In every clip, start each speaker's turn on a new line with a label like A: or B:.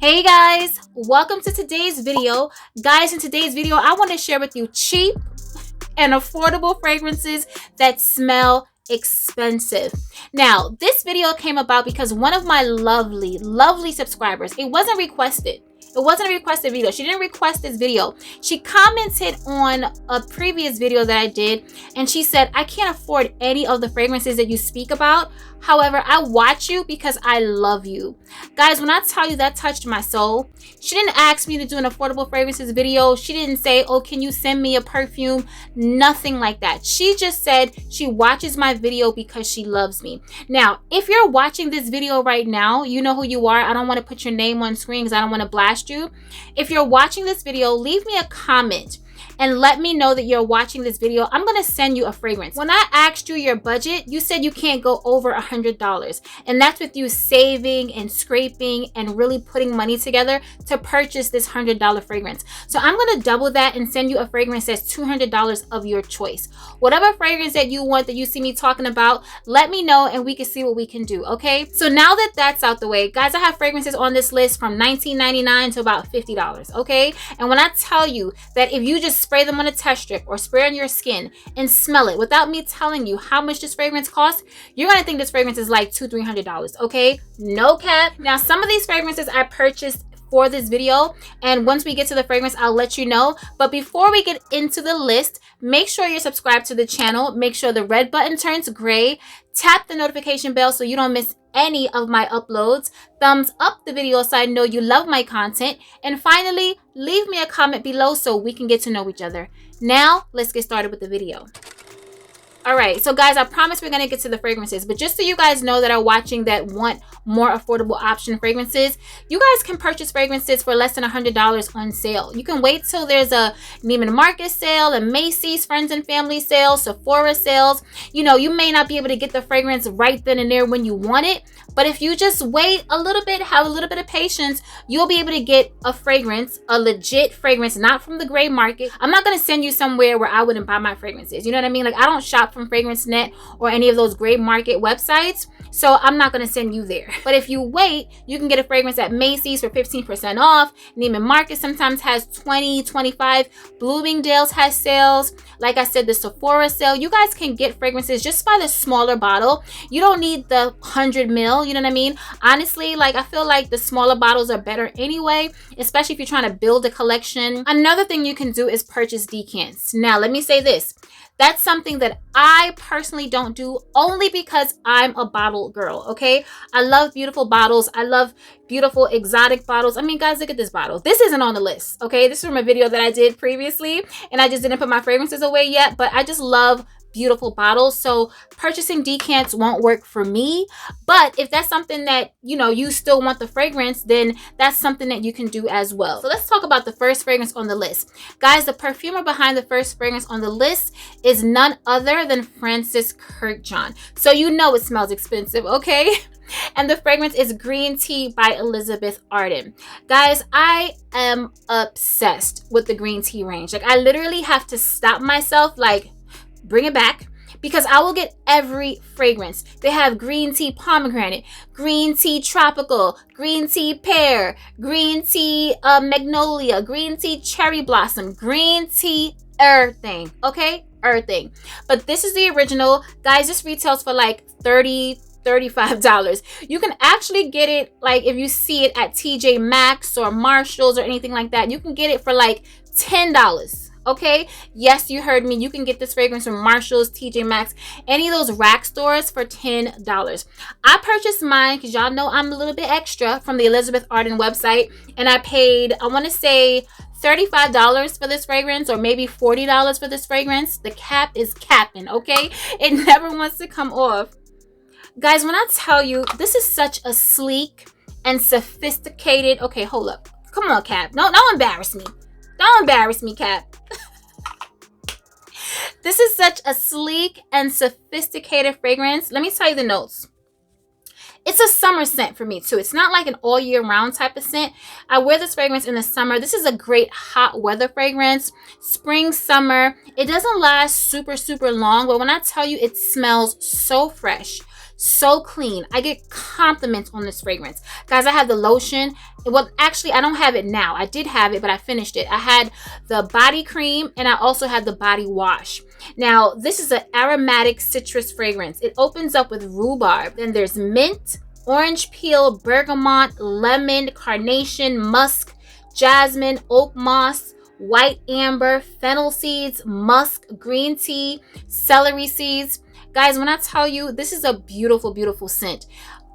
A: Hey guys, welcome to today's video. Guys, in today's video, I want to share with you cheap and affordable fragrances that smell expensive. Now, this video came about because one of my lovely subscribers, it wasn't requested. It wasn't a requested video. She didn't request this video. She commented on a previous video that I did, and she said, I can't afford any of the fragrances that you speak about. However, I watch you because I love you. Guys, when I tell you that touched my soul, she didn't ask me to do an affordable fragrances video. She didn't say, oh, can you send me a perfume? Nothing like that. She just said she watches my video because she loves me. Now, if you're watching this video right now, you know who you are. I don't want to put your name on screen because I don't want to blast you. If you're watching this video, leave me a comment and let me know that you're watching this video. I'm going to send you a fragrance. When I asked you your budget, you said you can't go over $100. And that's with you saving and scraping and really putting money together to purchase this $100 fragrance. So I'm going to double that and send you a fragrance that's $200 of your choice. Whatever fragrance that you want, that you see me talking about, let me know and we can see what we can do, okay? So now that that's out the way, guys, I have fragrances on this list from $19.99 to about $50, okay? And when I tell you that if you just spray them on a test strip or spray on your skin and smell it without me telling you how much this fragrance costs, you're gonna think this fragrance is like $200-300, okay? No cap. Now, some of these fragrances I purchased for this video, and once we get to the fragrance, I'll let you know. But before we get into the list, make sure you're subscribed to the channel. Make sure the red button turns gray. Tap the notification bell so you don't miss any of my uploads. Thumbs up the video so I know you love my content. And finally, leave me a comment below so we can get to know each other. Now, let's get started with the video. All right, so guys, I promise we're gonna get to the fragrances, but just so you guys know that are watching that want more affordable option fragrances, you guys can purchase fragrances for less than $100 on sale. You can wait till there's a Neiman Marcus sale, a Macy's Friends and Family sale, Sephora sales. You know, you may not be able to get the fragrance right then and there when you want it, but if you just wait a little bit, have a little bit of patience, you'll be able to get a fragrance, a legit fragrance, not from the gray market. I'm not gonna send you somewhere where I wouldn't buy my fragrances. You know what I mean? Like, I don't shop from Fragrance Net or any of those gray market websites, so I'm not going to send you there. But if you wait, you can get a fragrance at Macy's for 15% off. Neiman Marcus sometimes has 20, 25. Bloomingdale's has sales. Like I said, the Sephora sale. You guys can get fragrances just by the smaller bottle. You don't need the 100 ml, you know what I mean? Honestly, like, I feel like the smaller bottles are better anyway, especially if you're trying to build a collection. Another thing you can do is purchase decants. Now, let me say this. That's something that I personally don't do, only because I'm a bottle girl, okay? I love beautiful bottles. I love beautiful exotic bottles. I mean, guys, look at this bottle. This isn't on the list, okay? This is from a video that I did previously, and I just didn't put my fragrances away yet, but I just love beautiful bottles. So purchasing decants won't work for me, but if that's something that, you know, you still want the fragrance, then that's something that you can do as well. So let's talk about the first fragrance on the list. Guys, the perfumer behind the first fragrance on the list is none other than Francis Kurkdjian. So you know it smells expensive, okay? And the fragrance is Green Tea by Elizabeth Arden. Guys, I am obsessed with the green tea range. Like, I literally have to stop myself, like, bring it back, because I will get every fragrance. They have green tea pomegranate, green tea tropical, green tea pear, green tea magnolia, green tea cherry blossom, green tea everything, okay? Everything. But this is the original. Guys, this retails for like $30-$35. You can actually get it, like, if you see it at TJ Maxx or Marshalls or anything like that, you can get it for like $10. Okay, yes, you heard me. You can get this fragrance from Marshalls, TJ Maxx, any of those rack stores for $10. I purchased mine because y'all know I'm a little bit extra from the Elizabeth Arden website, and I paid, I want to say, $35 for this fragrance, or maybe $40 for this fragrance. The cap is capping, okay? It never wants to come off. Guys, when I tell you, this is such a sleek and sophisticated, okay, hold up. Come on, Cap. No, don't embarrass me. Don't embarrass me, Cap. This is such a sleek and sophisticated fragrance. Let me tell you the notes. It's a summer scent for me too. It's not like an all year round type of scent. I wear this fragrance in the summer. This is a great hot weather fragrance. Spring, summer. It doesn't last super long, but when I tell you, it smells so fresh, So clean. I get compliments on this fragrance. Guys, I have the lotion. Well, actually, I don't have it now. I did have it, but I finished it. I had the body cream and I also had the body wash. Now, this is an aromatic citrus fragrance. It opens up with rhubarb. Then there's mint, orange peel, bergamot, lemon, carnation, musk, jasmine, oak moss, white amber, fennel seeds, musk, green tea, celery seeds. Guys, when I tell you, this is a beautiful, beautiful scent.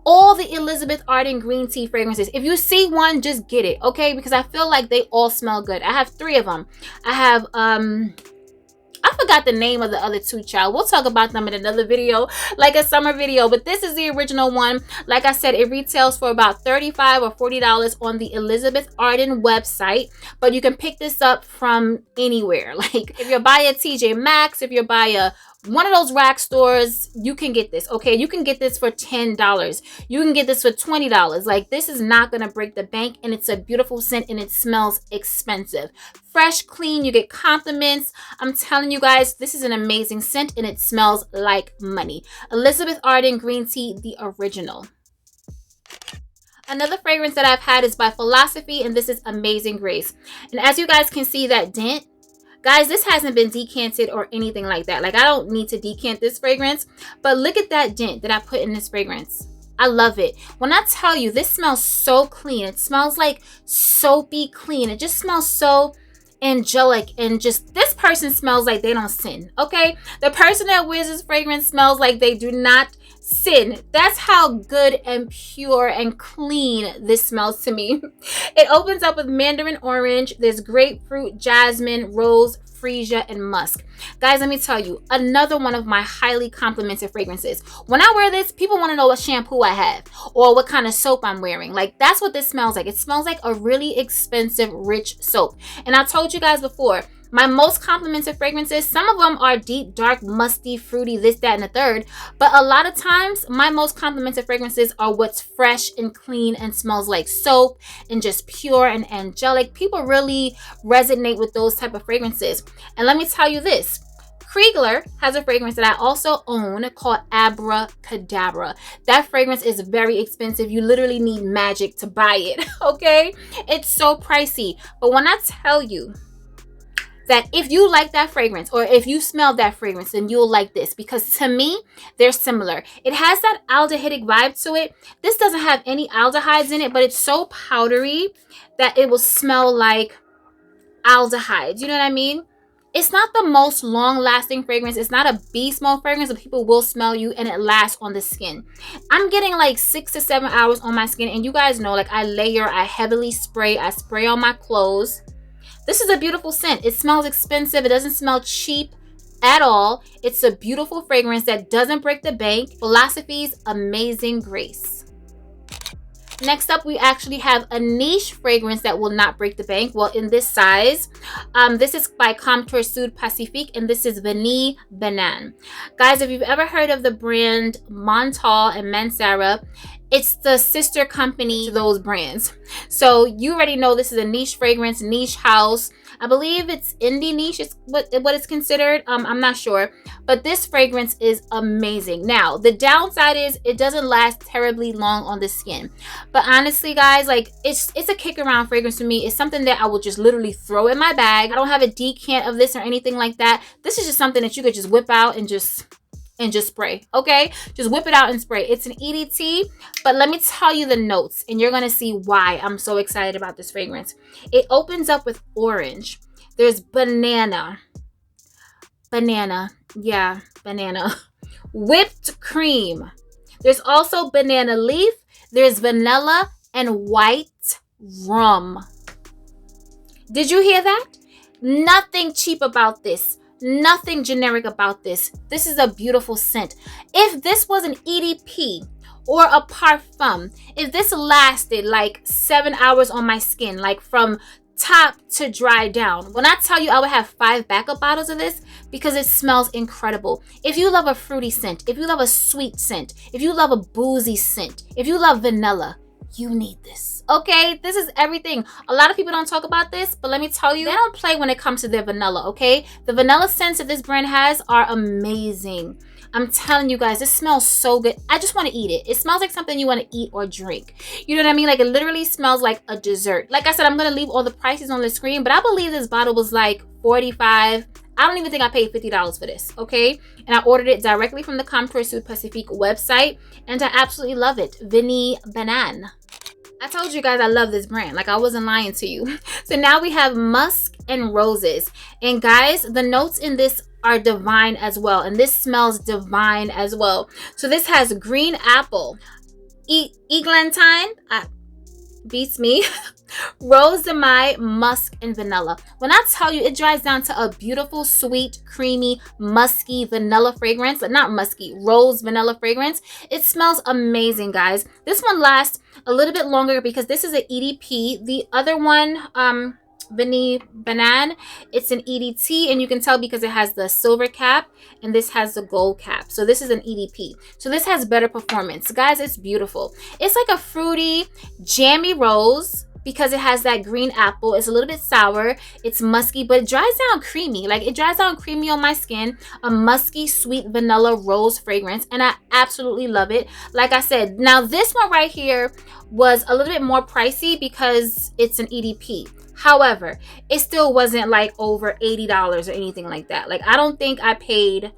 A: All the Elizabeth Arden green tea fragrances, if you see one, just get it, okay? Because I feel like they all smell good. I have 3 of them. I have, I forgot the name of the other 2, child. We'll talk about them in another video, like a summer video. But this is the original one. Like I said, it retails for about $35 or $40 on the Elizabeth Arden website. But you can pick this up from anywhere. Like if you're by a TJ Maxx, if you're by a one of those rack stores, you can get this, okay? You can get this for $10. You can get this for $20. Like, this is not gonna break the bank, and it's a beautiful scent, and it smells expensive. Fresh, clean, you get compliments. I'm telling you guys, this is an amazing scent, and it smells like money. Elizabeth Arden Green Tea, the original. Another fragrance that I've had is by Philosophy, and this is Amazing Grace. And as you guys can see that dent, guys, this hasn't been decanted or anything like that. Like, I don't need to decant this fragrance, but look at that dent that I put in this fragrance. I love it. When I tell you, this smells so clean. It smells like soapy clean. It just smells so angelic, and just, this person smells like they don't sin, okay? The person that wears this fragrance smells like they do not sin. That's how good and pure and clean this smells to me. It opens up with mandarin orange. There's grapefruit, jasmine, rose, freesia, and musk. Guys, let me tell you, another one of my highly complimented fragrances. When I wear this, people want to know what shampoo I have or what kind of soap I'm wearing. Like, that's what this smells like. It smells like a really expensive, rich soap. And I told you guys before, my most complimented fragrances, some of them are deep, dark, musty, fruity, this, that, and the third. But a lot of times, my most complimented fragrances are what's fresh and clean and smells like soap and just pure and angelic. People really resonate with those type of fragrances. And let me tell you this. Kriegler has a fragrance that I also own called Abracadabra. That fragrance is very expensive. You literally need magic to buy it, okay? It's so pricey. But when I tell you that if you like that fragrance, or if you smell that fragrance, then you'll like this, because to me, they're similar. It has that aldehydic vibe to it. This doesn't have any aldehydes in it, but it's so powdery that it will smell like aldehydes. You know what I mean? It's not the most long-lasting fragrance. It's not a beast mode fragrance, but people will smell you, and it lasts on the skin. I'm getting like 6 to 7 hours on my skin, and you guys know, like, I layer, I heavily spray, I spray on my clothes. This is a beautiful scent. It smells expensive. It doesn't smell cheap at all. It's a beautiful fragrance that doesn't break the bank. Philosophy's Amazing Grace. Next up, we actually have a niche fragrance that will not break the bank. Well, in this size. This is by Contour Sud Pacifique, and this is Vanille Banane. Guys, if you've ever heard of the brand Montal and Mansara, it's the sister company to those brands. So you already know this is a niche fragrance, niche house. I believe it's indie niche is what it's considered. I'm not sure. But this fragrance is amazing. Now, the downside is it doesn't last terribly long on the skin. But honestly, guys, like, it's a kick around fragrance to me. It's something that I will just literally throw in my bag. I don't have a decant of this or anything like that. This is just something that you could just whip out and just spray, okay? Just whip it out and spray. It's an EDT, but let me tell you the notes, and you're gonna see why I'm so excited about this fragrance. It opens up with orange. There's banana, yeah, banana. Whipped cream. There's also banana leaf. There's vanilla and white rum. Did you hear that? Nothing cheap about this. Nothing generic about this. This is a beautiful scent. If this was an EDP or a parfum, if this lasted like 7 hours on my skin, like from top to dry down, when I tell you I would have 5 backup bottles of this, because it smells incredible. If you love a fruity scent, if you love a sweet scent, if you love a boozy scent, if you love vanilla, you need this, okay? This is everything. A lot of people don't talk about this, but let me tell you, they don't play when it comes to their vanilla, okay? The vanilla scents that this brand has are amazing. I'm telling you guys, this smells so good. I just want to eat it. It smells like something you want to eat or drink. You know what I mean? Like, it literally smells like a dessert. Like I said, I'm going to leave all the prices on the screen, but I believe this bottle was like $45. I don't even think I paid $50 for this, okay? And I ordered it directly from the Contour Sud Pacifique website, and I absolutely love it. Vinny Banan. I told you guys I love this brand. Like, I wasn't lying to you. So now we have Musk and Roses. And guys, the notes in this are divine as well. And this smells divine as well. So this has green apple, eglantine, beats me, rosemary, musk, and vanilla. When I tell you, it dries down to a beautiful, sweet, creamy, musky vanilla fragrance. Not musky, rose vanilla fragrance. It smells amazing, guys. This one lasts a little bit longer because this is an EDP. The other one, Vinny Banan, it's an EDT, and you can tell because it has the silver cap and this has the gold cap. So this is an EDP. So this has better performance. Guys, it's beautiful. It's like a fruity, jammy rose because it has that green apple. It's a little bit sour. It's musky, but it dries down creamy. Like, it dries down creamy on my skin. A musky, sweet vanilla rose fragrance, and I absolutely love it. Like I said, now this one right here was a little bit more pricey because it's an EDP. However, it still wasn't like over $80 or anything like that. Like, I don't think I paid,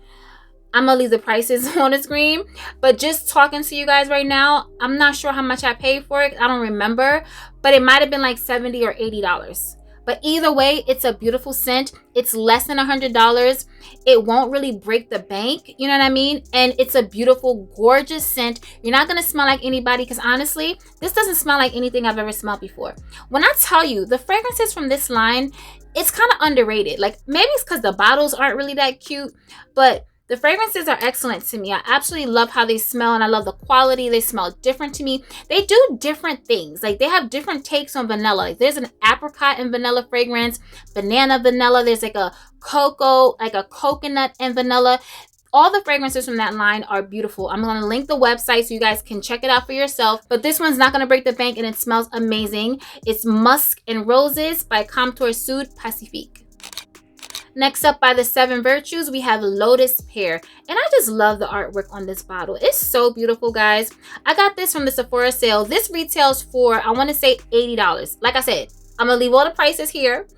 A: I'm gonna leave the prices on the screen, but just talking to you guys right now, I'm not sure how much I paid for it. I don't remember, but it might have been like $70 or $80. But either way, it's a beautiful scent. It's less than $100. It won't really break the bank, you know what I mean? And it's a beautiful, gorgeous scent. You're not gonna smell like anybody, because honestly, this doesn't smell like anything I've ever smelled before. When I tell you, the fragrances from this line, it's kind of underrated. Like, maybe it's because the bottles aren't really that cute, but the fragrances are excellent to me. I absolutely love how they smell, and I love the quality. They smell different to me. They do different things. Like, they have different takes on vanilla. Like, there's an apricot and vanilla fragrance, banana vanilla. There's like a cocoa, like a coconut and vanilla. All the fragrances from that line are beautiful. I'm going to link the website so you guys can check it out for yourself. But this one's not going to break the bank, and it smells amazing. It's Musk and Roses by Contour Sud Pacifique. Next up, by the 7 Virtues, we have Lotus Pear. And I just love the artwork on this bottle. It's so beautiful, guys. I got this from the Sephora sale. This retails for, I want to say, $80. Like I said, I'm going to leave all the prices here.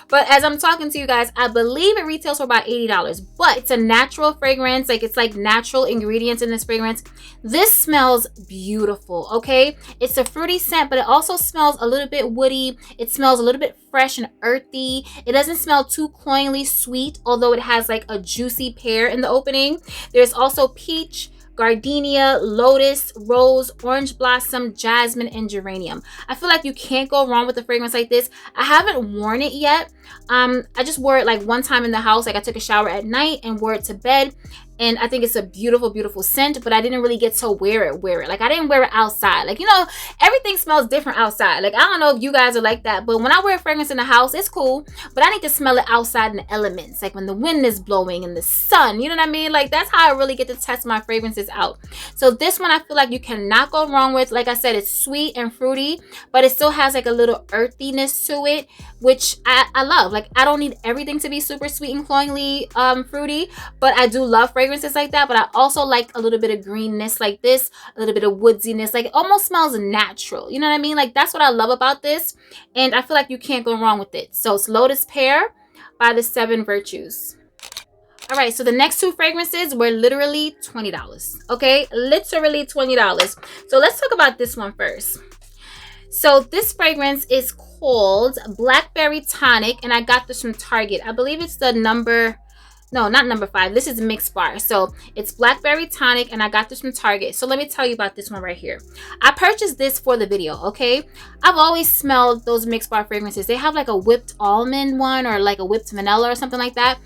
A: But as I'm talking to you guys, I believe it retails for about $80. But it's a natural fragrance. Like, it's like natural ingredients in this fragrance. This smells beautiful, okay? It's a fruity scent, but it also smells a little bit woody. It smells a little bit fresh and earthy. It doesn't smell too cloyingly sweet, although it has like a juicy pear in the opening. There's also peach, gardenia, lotus, rose, orange blossom, jasmine, and geranium. I feel like you can't go wrong with a fragrance like this. I haven't worn it yet. I just wore it like one time in the house. Like, I took a shower at night and wore it to bed. And I think it's a beautiful, beautiful scent, but I didn't really get to wear it. Like, I didn't wear it outside. Like, you know, everything smells different outside. Like, I don't know if you guys are like that, but when I wear a fragrance in the house, it's cool. But I need to smell it outside in the elements, like when the wind is blowing and the sun, you know what I mean? Like, that's how I really get to test my fragrances out. So this one, I feel like you cannot go wrong with. Like I said, it's sweet and fruity, but it still has like a little earthiness to it, which I love. Like, I don't need everything to be super sweet and cloyingly fruity, but I do love fragrances like that. But I also like a little bit of greenness like this, a little bit of woodsiness. Like, it almost smells natural, you know what I mean? Like, that's what I love about this, and I feel like you can't go wrong with it. So it's Lotus Pear by the 7 Virtues. All right, so the next 2 fragrances were literally $20, okay? Literally $20. So let's talk about this one first. So this fragrance is called Blackberry Tonic, and I got this from Target. I believe it's the number, no, not number 5. This is Mixed Bar. So it's Blackberry Tonic, and I got this from Target. So let me tell you about this one right here. I purchased this for the video, okay? I've always smelled those Mixed Bar fragrances. They have like a whipped almond one or like a whipped vanilla or something like that.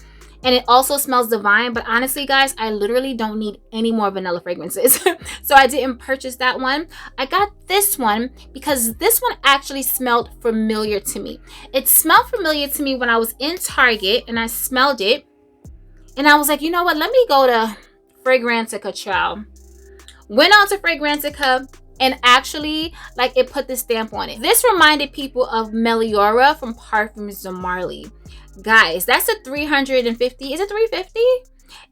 A: And it also smells divine. But honestly, guys, I literally don't need any more vanilla fragrances. So I didn't purchase that one. I got this one because this one actually smelled familiar to me. It smelled familiar to me when I was in Target and I smelled it. And I was like, you know what? Let me go to Fragrantica, child. Went on to Fragrantica, and actually, like, it put the stamp on it. This reminded people of Meliora from Parfumes de Marly. Guys, that's a 350. Is it 350?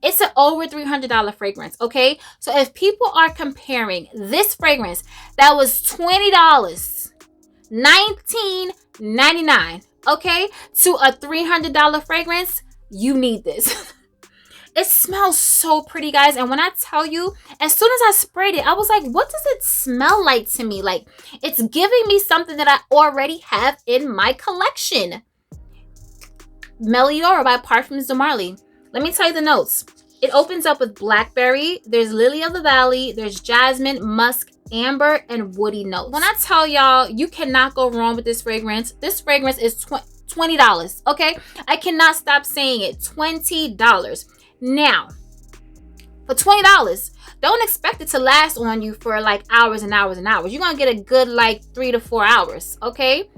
A: It's an over $300 fragrance, okay? So if people are comparing this fragrance that was $20, $19.99, okay, to a $300 fragrance, you need this. It smells so pretty, guys. And when I tell you, as soon as I sprayed it, I was like, what does it smell like to me? Like, it's giving me something that I already have in my collection. Meliora by Parfums de Marly. Let me tell you the notes. It opens up with blackberry, there's lily of the valley, there's jasmine, musk, amber, and woody notes. When I tell y'all, you cannot go wrong with this fragrance. This fragrance is $20, okay? I cannot stop saying it, $20. Now, for $20, don't expect it to last on you for like hours and hours and hours. You're gonna get a good like 3 to 4 hours, okay?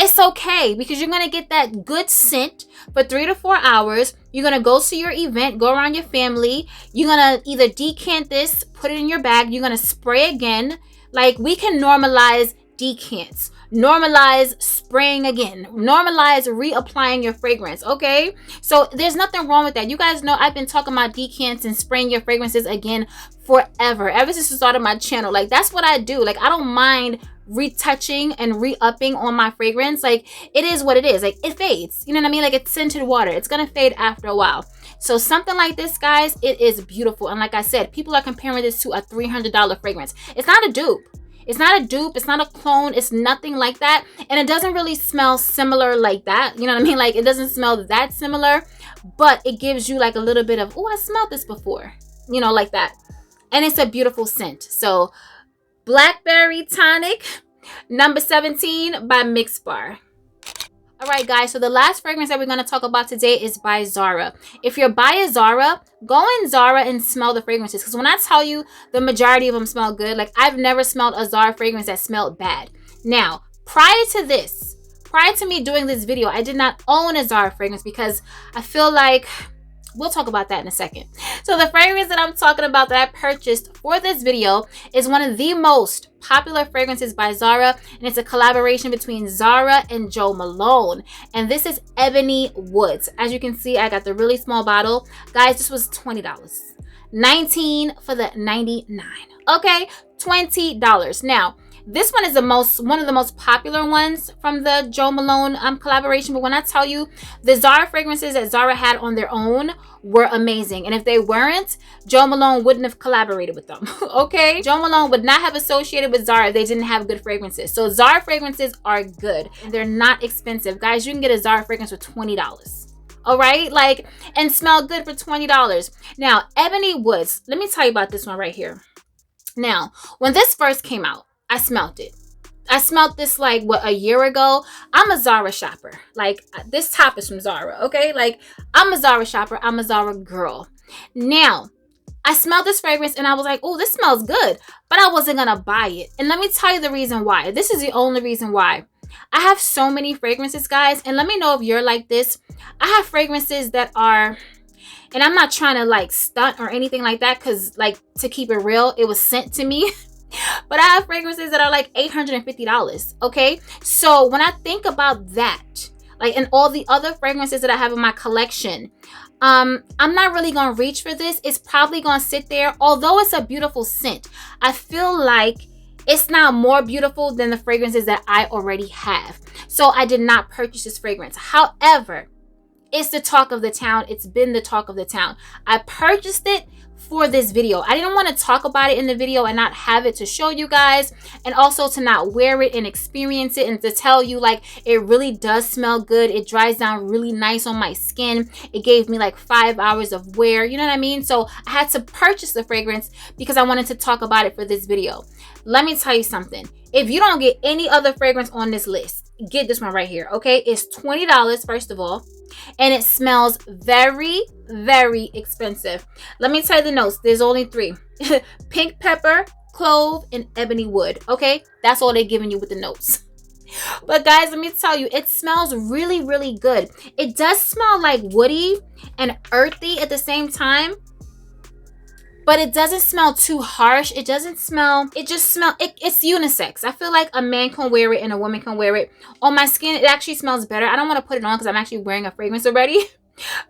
A: It's okay, because you're going to get that good scent for 3 to 4 hours. You're going to go to your event, go around your family. You're going to either decant this, put it in your bag. You're going to spray again. Like, we can normalize decants. Normalize spraying again. Normalize reapplying your fragrance, okay? So there's nothing wrong with that. You guys know I've been talking about decants and spraying your fragrances again forever. Ever since I started my channel. Like, that's what I do. Like, I don't mind retouching and re-upping on my fragrance. Like, it is what it is. Like, it fades, you know what I mean? Like, it's scented water. It's gonna fade after a while. So something like this, guys, it is beautiful. And like I said, people are comparing this to a $300 fragrance. It's not a dupe. It's not a dupe. It's not a clone. It's nothing like that. And it doesn't really smell similar like that. You know what I mean? Like, it doesn't smell that similar, but it gives you like a little bit of, oh, I smelled this before, you know, like that. And it's a beautiful scent. So Blackberry Tonic, number 17 by Mix Bar. All right, guys, so the last fragrance that we're going to talk about today is by Zara. If you're by a Zara, go in Zara and smell the fragrances. Because when I tell you the majority of them smell good, like, I've never smelled a Zara fragrance that smelled bad. Now, prior to this, prior to me doing this video, I did not own a Zara fragrance because I feel like, we'll talk about that in a second. So the fragrance that I'm talking about that I purchased for this video is one of the most popular fragrances by Zara, and it's a collaboration between Zara and Jo Malone, and this is Ebony Woods. As you can see, I got the really small bottle. Guys, this was $20. $19 for the 99. Okay, $20. Now, this one is one of the most popular ones from the Jo Malone collaboration. But when I tell you, the Zara fragrances that Zara had on their own were amazing. And if they weren't, Jo Malone wouldn't have collaborated with them. Okay? Jo Malone would not have associated with Zara if they didn't have good fragrances. So Zara fragrances are good. And they're not expensive. Guys, you can get a Zara fragrance for $20. All right? Like, and smell good for $20. Now, Ebony Woods. Let me tell you about this one right here. Now, when this first came out, I smelled it. I smelled this like, what, a year ago? I'm a Zara shopper. Like, this top is from Zara, okay? Like, I'm a Zara shopper. I'm a Zara girl. Now, I smelled this fragrance and I was like, oh, this smells good. But I wasn't going to buy it. And let me tell you the reason why. This is the only reason why. I have so many fragrances, guys. And let me know if you're like this. I have fragrances that are... And I'm not trying to like stunt or anything like that, because like, to keep it real, it was sent to me. But I have fragrances that are like $850, okay? So when I think about that, like, and all the other fragrances that I have in my collection, I'm not really gonna reach for this. It's probably gonna sit there. Although it's a beautiful scent, I feel like it's not more beautiful than the fragrances that I already have. So I did not purchase this fragrance. However, it's the talk of the town. It's been the talk of the town. I purchased it for this video. I didn't want to talk about it in the video and not have it to show you guys, and also to not wear it and experience it, and to tell you like it really does smell good. It dries down really nice on my skin. It gave me like 5 hours of wear, you know what I mean? So I had to purchase the fragrance because I wanted to talk about it for this video. Let me tell you something. If you don't get any other fragrance on this list, get this one right here, okay? It's $20, first of all, and it smells very, very expensive. Let me tell you the notes. There's only 3. Pink pepper, clove, and ebony wood, okay? That's all they're giving you with the notes. But guys, let me tell you, it smells really, really good. It does smell like woody and earthy at the same time, but it doesn't smell too harsh. It doesn't smell, it just smells, it's unisex. I feel like a man can wear it and a woman can wear it. On my skin, it actually smells better. I don't want to put it on because I'm actually wearing a fragrance already.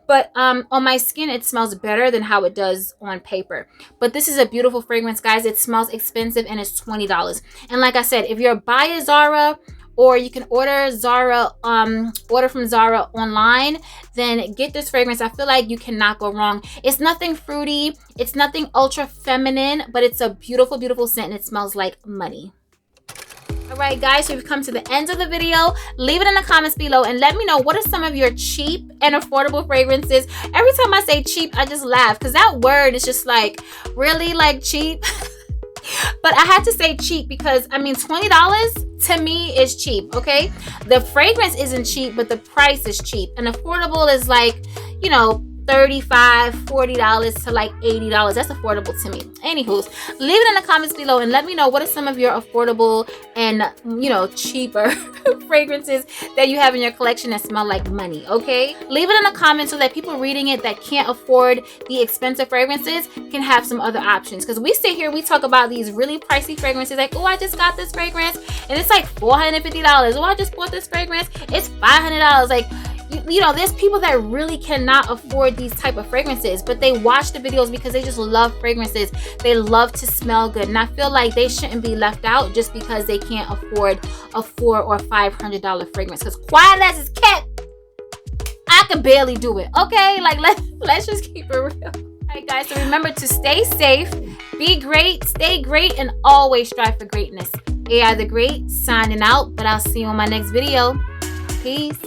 A: But on my skin, it smells better than how it does on paper. But this is a beautiful fragrance, guys. It smells expensive and it's $20. And like I said, if you're by a Zara, or you can order Zara, order from Zara online, then get this fragrance. I feel like you cannot go wrong. It's nothing fruity, it's nothing ultra feminine, but it's a beautiful, beautiful scent, and it smells like money. Alright guys, so we've come to the end of the video. Leave it in the comments below and let me know what are some of your cheap and affordable fragrances. Every time I say cheap, I just laugh because that word is just like, really, like, cheap? But I had to say cheap because, I mean, $20 to me is cheap, okay? The fragrance isn't cheap, but the price is cheap. And affordable is like, you know, $35, $40 to like $80. That's affordable to me. Anywho, leave it in the comments below and let me know what are some of your affordable and, you know, cheaper fragrances that you have in your collection that smell like money, okay? Leave it in the comments so that people reading it that can't afford the expensive fragrances can have some other options. Because we sit here, we talk about these really pricey fragrances like, oh, I just got this fragrance and it's like $450. Oh, I just bought this fragrance, it's $500. Like, you know, there's people that really cannot afford these type of fragrances, but they watch the videos because they just love fragrances. They love to smell good, and I feel like they shouldn't be left out just because they can't afford a $400 or $500 fragrance. Because quiet as it's kept, I can barely do it, okay? Like, let's just keep it real. All right guys, so remember to stay safe, be great, stay great, and always strive for greatness. AI the Great signing out, but I'll see you on my next video. Peace.